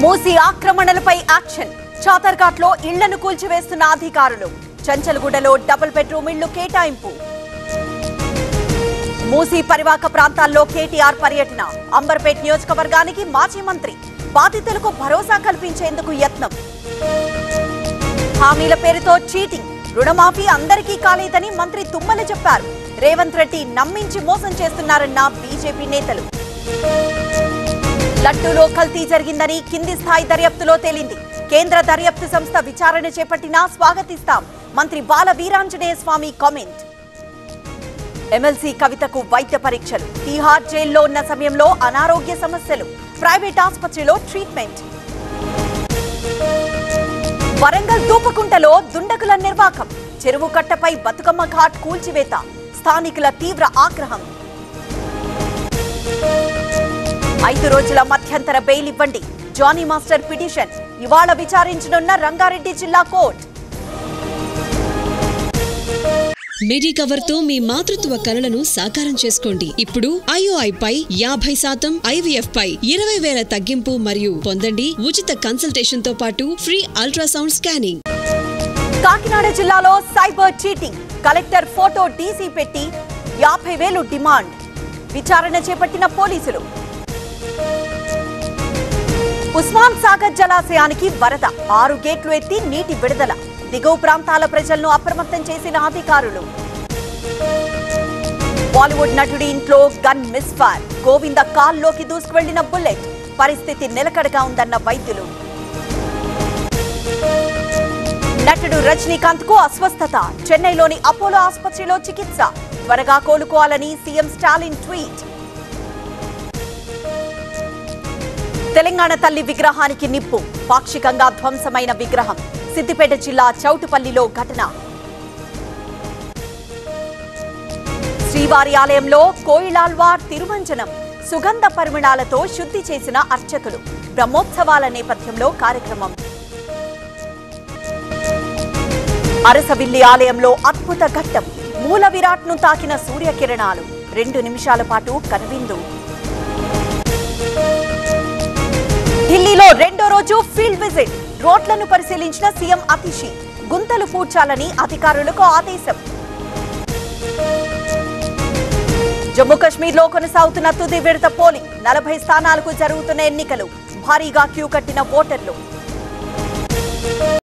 మూసి ఆక్రమణలపై action. చాతర్ఘాట్లో ఇళ్లను కూల్చివేస్తున్న అధికారులు. చంచల్గూడలో double bedroom ఇళ్లు కేటాయింపు. మూసి పరివాహక ప్రాంతాల్లో కేటీఆర్ పర్యటన. అంబర్పేట్ నియోజకవర్గానికి మాజీ మంత్రి. బాధితులకు భరోసా కల్పించేందుకు యత్నం. హామీల పేరుతో చీటింగ్. రుణమాఫీ అందరికీ కాలేదని మంత్రి తుమ్మల చెప్పారు. రేవంత్ రెడ్డి నమ్మించి మోసం చేస్తున్నారన్న బీజేపీ నేతలు. లడ్డూలో కల్తీ జరిగిందని కింది స్థాయి దర్యాప్తులో తేలింది. కేంద్ర దర్యాప్తు సంస్థ విచారణ చేపట్టినా స్వాగతిస్తాం. మంత్రి బాల వీరాంజనేయ స్వామి కామెంట్. ఎమ్మెల్సీ కవితకు వైద్య పరీక్షలు. తీహార్ జైల్లో ఉన్న సమయంలో అనారోగ్య సమస్యలు. ప్రైవేట్ ఆసుపత్రిలో ట్రీట్మెంట్. వరంగల్ దూపకుంటలో దుండగుల నిర్వాకం. చెరువు కట్టపై బతుకమ్మ ఘాట్ కూల్చివేత. స్థానికుల తీవ్ర ఆగ్రహం. 5 రోజుల మధ్యంతర బెయిల్ ఇవ్వండి. జానీ మాస్టర్ పిటిషన్ ఇవాళ విచారించనున్న రంగారెడ్డి జిల్లా కోర్టు. మెడికవర్ తో మీ మాతృత్వ కలలను సాకారం చేసుకోండి. ఇప్పుడు IOI పై 50%, IVF పై 20,000 తగ్గింపు మరియు పొందండి ఉచిత కన్సల్టేషన్ తో పాటు ఫ్రీ అల్ట్రాసౌండ్ స్కానింగ్. కాకినాడ జిల్లాలో cyber cheating. Collector photo DC పెట్టి 50,000 డిమాండ్. విచారణ చేపట్టిన పోలీసులు. ఉస్మాన్ సాగర్ జలాశయానికి వరద. 6 గేట్లు ఎత్తి నీటి విడుదల. దిగువ ప్రాంతాల ప్రజలను అప్రమత్తం చేసిన అధికారులు. బాలీవుడ్ నటుడి ఇంట్లో గన్ మిస్ ఫైర్. గోవింద కాల్లోకి దూసుకువెళ్లిన బుల్లెట్. పరిస్థితి నిలకడగా ఉందన్న వైద్యులు. నటుడు రజనీకాంత్ కు అస్వస్థత. చెన్నైలోని అపోలో ఆసుపత్రిలో చికిత్స. త్వరగా కోలుకోవాలని సీఎం స్టాలిన్ ట్వీట్. తెలంగాణ తల్లి విగ్రహానికి నిప్పు. పాక్షికంగా ధ్వంసమైన విగ్రహం. సిద్దిపేట జిల్లా చౌటుపల్లిలో ఘటన. శ్రీవారి ఆలయంలో కోయిలాల్వార్ తిరుమంజనం. సుగంధ పరిమళాలతో శుద్ధి చేసిన అర్చకులు. బ్రహ్మోత్సవాల నేపథ్యంలో కార్యక్రమం. అరసవిల్లి ఆలయంలో అద్భుత ఘట్టం. మూల విరాట్ను తాకిన సూర్యకిరణాలు. 2 నిమిషాల పాటు కనువిందు. ఢిల్లీలో 2వ రోజు ఫీల్డ్ విజిట్. రోడ్లను పరిశీలించిన సీఎం అతిషి. గుంతలు పూడ్చాలని అధికారులకు ఆదేశం. జమ్మూ కశ్మీర్లో కొనసాగుతున్న తుది విడత పోలింగ్. 40 స్థానాలకు జరుగుతున్న ఎన్నికలు. భారీగా క్యూ కట్టిన ఓటర్లు.